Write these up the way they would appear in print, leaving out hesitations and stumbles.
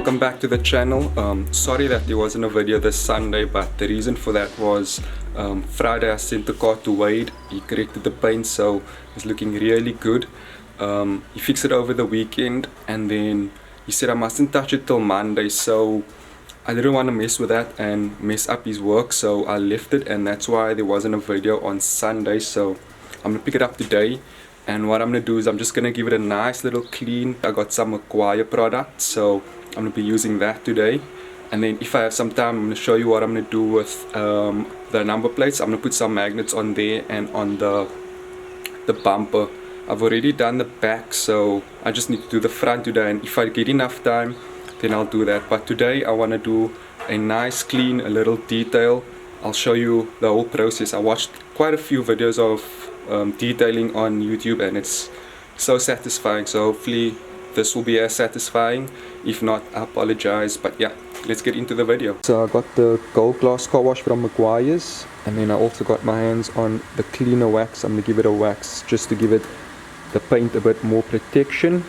welcome back to the channel. Sorry that there wasn't a video this Sunday, but the reason for that was Friday I sent the car to Wade. He corrected the paint, so it's looking really good. He fixed it over the weekend, and then he said I mustn't touch it till Monday, so I didn't want to mess with that and mess up his work, so I left it, and that's why there wasn't a video on Sunday. So I'm gonna pick it up today, and what I'm gonna do is I'm just gonna give it a nice little clean. I got some Meguiar products, so I'm gonna be using that today. And then if I have some time, I'm gonna show you what I'm gonna do with the number plates. I'm gonna put some magnets on there and on the bumper. I've already done the back, so I just need to do the front today, and if I get enough time then I'll do that. But today I want to do a nice clean, a little detail. I'll show you the whole process. I watched quite a few videos of detailing on YouTube, and it's so satisfying, so hopefully this will be as satisfying. If not, I apologize, but yeah, let's get into the video. So I got the gold glass car wash from Meguiar's, and then I also got my hands on the cleaner wax. I'm gonna give it a wax just to give it the paint a bit more protection.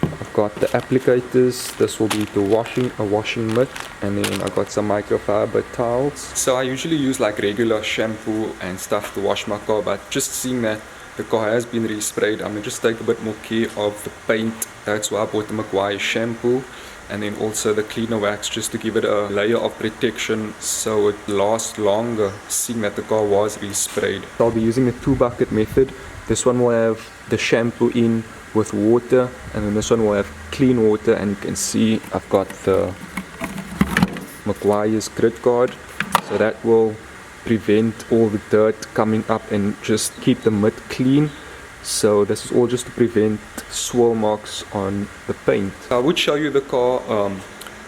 I've got the applicators. This will be the washing mitt, and then I got some microfiber towels. So I usually use like regular shampoo and stuff to wash my car, but just seeing that the car has been resprayed, I'm gonna just take a bit more care of the paint. That's why I bought the Meguiar shampoo, and then also the cleaner wax just to give it a layer of protection so it lasts longer, seeing that the car was resprayed. I'll be using the 2-bucket method. This one will have the shampoo in with water, and then this one will have clean water, and you can see I've got the Meguiar's grid guard, so that will prevent all the dirt coming up and just keep the mitt clean. So this is all just to prevent swirl marks on the paint. I would show you the car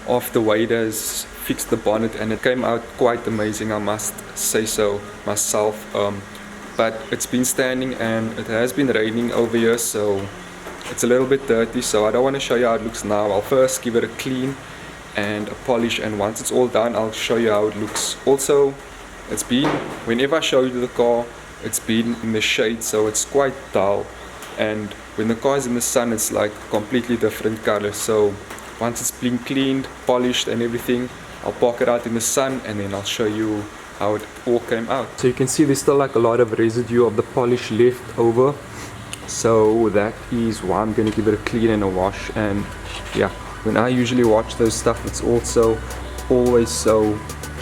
after Wade has fixed the bonnet, and it came out quite amazing, I must say so myself. But it's been standing and it has been raining over here, so it's a little bit dirty, so I don't want to show you how it looks now. I'll first give it a clean and a polish, and once it's all done I'll show you how it looks. Also, it's been, whenever I show you the car, it's been in the shade, so it's quite dull, and when the car is in the sun it's like completely different color. So once it's been cleaned, polished and everything, I'll park it out in the sun, and then I'll show you how it all came out. So you can see there's still like a lot of residue of the polish left over, so that is why I'm going to give it a clean and a wash. And yeah, when I usually watch those stuff, it's also always so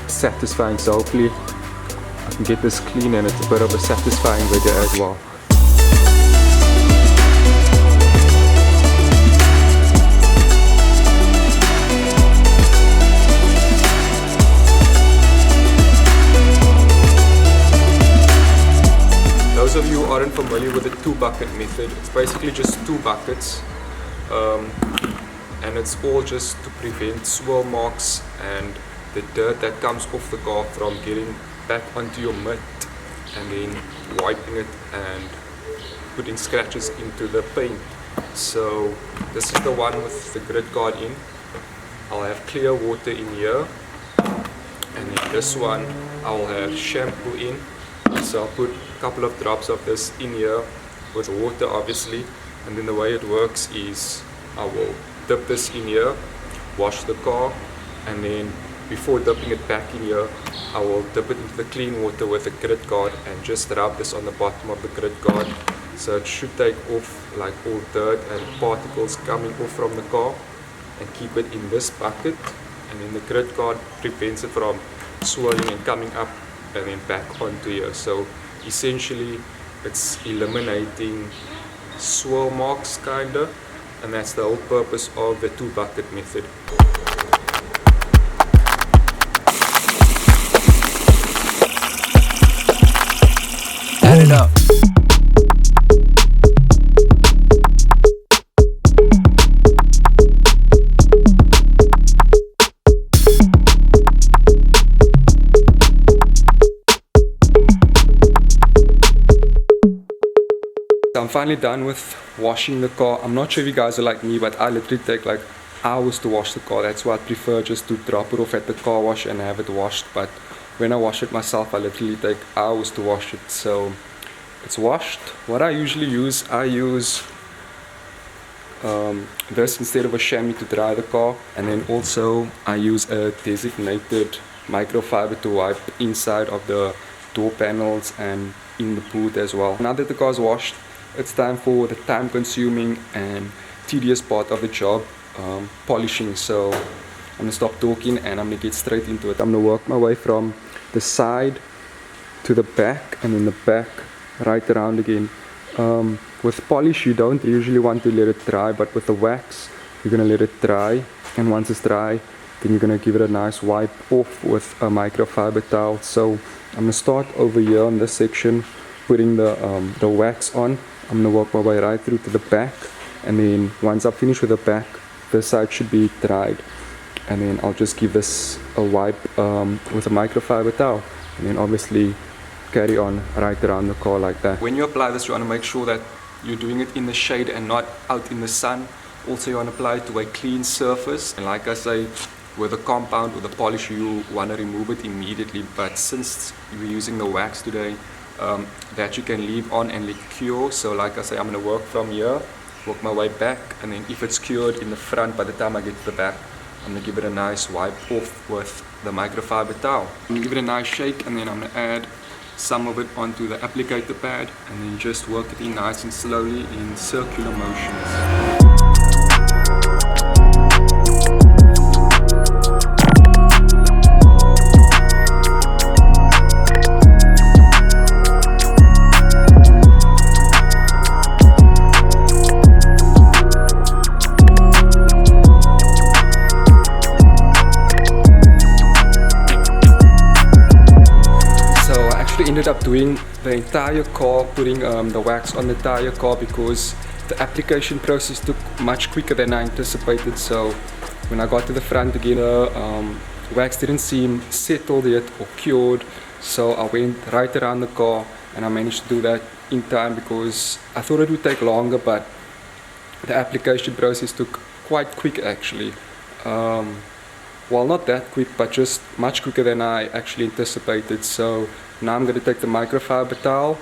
satisfying, so hopefully I can get this clean and it's a bit of a satisfying video as well. Those of you who aren't familiar with the 2-bucket method, it's basically just 2 buckets, and it's all just to prevent swirl marks and the dirt that comes off the car from getting back onto your mitt, and then wiping it and putting scratches into the paint. So this is the one with the grid guard in. I'll have clear water in here, and then this one I will have shampoo in. So I'll put a couple of drops of this in here with water obviously, and then the way it works is I will dip this in here, wash the car, and then before dipping it back in here I will dip it into the clean water with the grid guard and just rub this on the bottom of the grid guard, so it should take off like all dirt and particles coming off from the car, and keep it in this bucket, and then the grid guard prevents it from swirling and coming up and then back onto here. So essentially it's eliminating swirl marks kinda, and that's the whole purpose of the 2-bucket method. Add it up. I'm finally done with washing the car. I'm not sure if you guys are like me, but I literally take like hours to wash the car. That's why I prefer just to drop it off at the car wash and have it washed. But when I wash it myself, I literally take hours to wash it. So it's washed. What I usually use, I use this instead of a chamois to dry the car, and then also I use a designated microfiber to wipe inside of the door panels and in the boot as well. Now that the car is washed, it's time for the time consuming and tedious part of the job, polishing. So I'm gonna stop talking and I'm gonna get straight into it. I'm gonna work my way from the side to the back and then the back right around again. With polish you don't usually want to let it dry, but with the wax you're gonna let it dry, and once it's dry then you're gonna give it a nice wipe off with a microfiber towel. So I'm gonna start over here on this section, putting the wax on. I'm gonna work my way right through to the back, and then once I finish with the back, this side should be dried, and then I'll just give this a wipe with a microfiber towel, and then obviously carry on right around the car like that. When you apply this, you want to make sure that you're doing it in the shade and not out in the sun. Also, you want to apply it to a clean surface, and like I say, with the compound or the polish you want to remove it immediately, but since we're using the wax today, that you can leave on and let cure. So like I say, I'm going to work from here, work my way back, and then if it's cured in the front, by the time I get to the back, I'm going to give it a nice wipe off with the microfiber towel. I'm going to give it a nice shake, and then I'm going to add some of it onto the applicator pad, and then just work it in nice and slowly in circular motions. Ended up doing the entire car, putting the wax on the entire car, because the application process took much quicker than I anticipated. So when I got to the front again, wax didn't seem settled yet or cured, so I went right around the car and I managed to do that in time, because I thought it would take longer, but the application process took quite quick actually. Well, not that quick, but just much quicker than I actually anticipated. So now I'm going to take the microfiber towel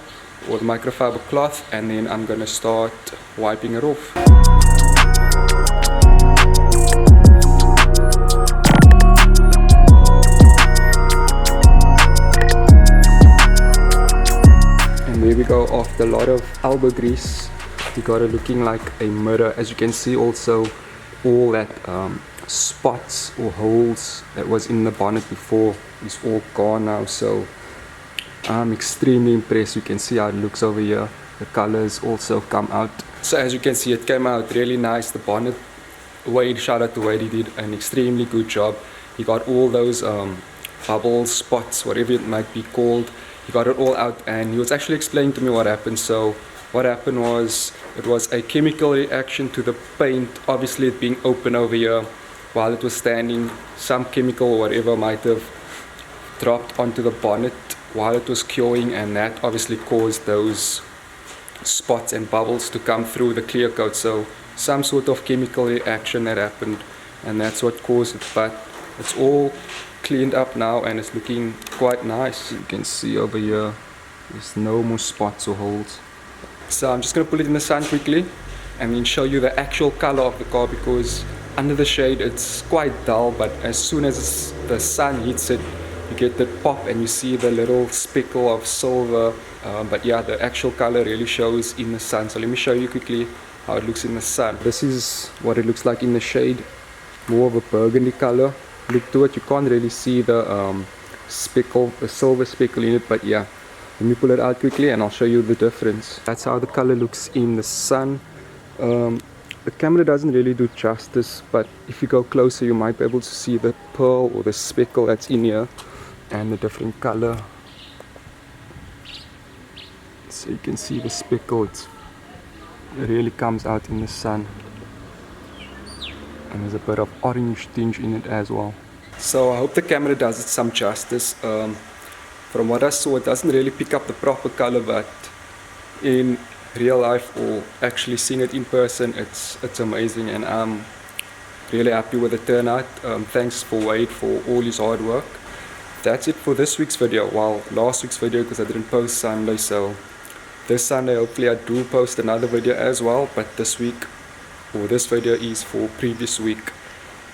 or the microfiber cloth, and then I'm going to start wiping it off. And there we go. After a lot of elbow grease, we got it looking like a mirror. As you can see, also all that spots or holes that was in the bonnet before is all gone now. So I'm extremely impressed. You can see how it looks over here. The colors also come out. So as you can see, it came out really nice. The bonnet, Wade, shout out to Wade, he did an extremely good job. He got all those bubbles, spots, whatever it might be called, he got it all out, and he was actually explaining to me what happened. So what happened was, it was a chemical reaction to the paint, obviously it being open over here while it was standing. Some chemical or whatever might have dropped onto the bonnet while it was curing, and that obviously caused those spots and bubbles to come through the clear coat. So some sort of chemical reaction that happened, and that's what caused it. But it's all cleaned up now and it's looking quite nice. You can see over here there's no more spots or holes. So I'm just going to put it in the sun quickly and then show you the actual color of the car, because under the shade it's quite dull, but as soon as the sun hits it, you get that pop and you see the little speckle of silver. But yeah, the actual color really shows in the sun. So let me show you quickly how it looks in the sun. This is what it looks like in the shade, more of a burgundy color look to it. You can't really see the speckle, the silver speckle in it, but yeah, let me pull it out quickly and I'll show you the difference. That's how the color looks in the sun. The camera doesn't really do justice, but if you go closer you might be able to see the pearl or the speckle that's in here and the different color. So you can see the speckle, it really comes out in the sun, and there's a bit of orange tinge in it as well. So I hope the camera does it some justice. From what I saw, it doesn't really pick up the proper color, but in real life or actually seeing it in person, it's amazing, and I'm really happy with the turnout. Thanks for Wade for all his hard work. That's it for this week's video. Well, last week's video, because I didn't post Sunday, so this Sunday hopefully I do post another video as well. But this week or this video is for previous week.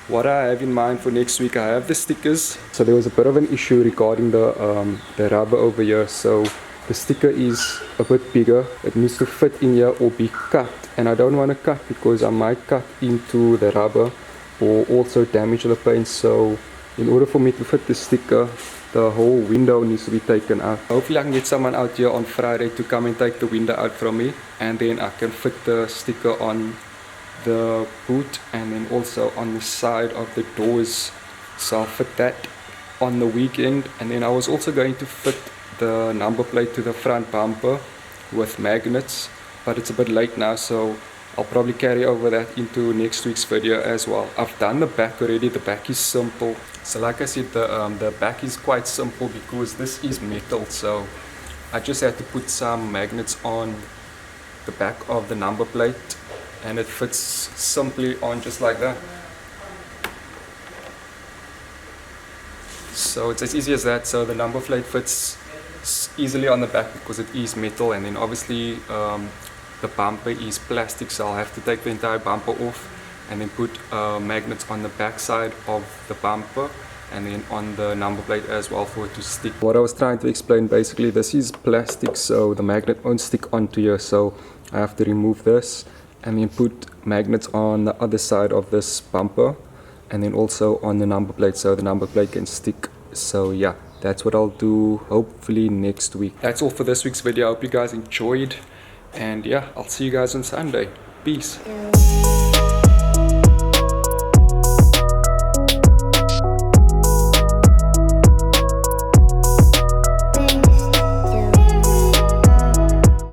What I have in mind for next week, I have the stickers. So there was a bit of an issue regarding the rubber over here. So the sticker is a bit bigger. It needs to fit in here or be cut. And I don't want to cut because I might cut into the rubber or also damage the paint. So in order for me to fit the sticker, the whole window needs to be taken out. Hopefully I can get someone out here on Friday to come and take the window out from me, and then I can fit the sticker on the boot and then also on the side of the doors. So I'll fit that on the weekend. And then I was also going to fit the number plate to the front bumper with magnets, but it's a bit late now, so I'll probably carry over that into next week's video as well. I've done the back already. The back is simple. So like I said, the back is quite simple because this is metal, so I just had to put some magnets on the back of the number plate and it fits simply on just like that. So it's as easy as that. So the number plate fits easily on the back because it is metal, and then obviously the bumper is plastic, so I'll have to take the entire bumper off and then put magnets on the back side of the bumper and then on the number plate as well for it to stick. What I was trying to explain, basically this is plastic, so the magnet won't stick onto here, so I have to remove this and then put magnets on the other side of this bumper and then also on the number plate so the number plate can stick. So yeah, that's what I'll do hopefully next week. That's all for this week's video. I hope you guys enjoyed, and yeah, I'll see you guys on Sunday. Peace.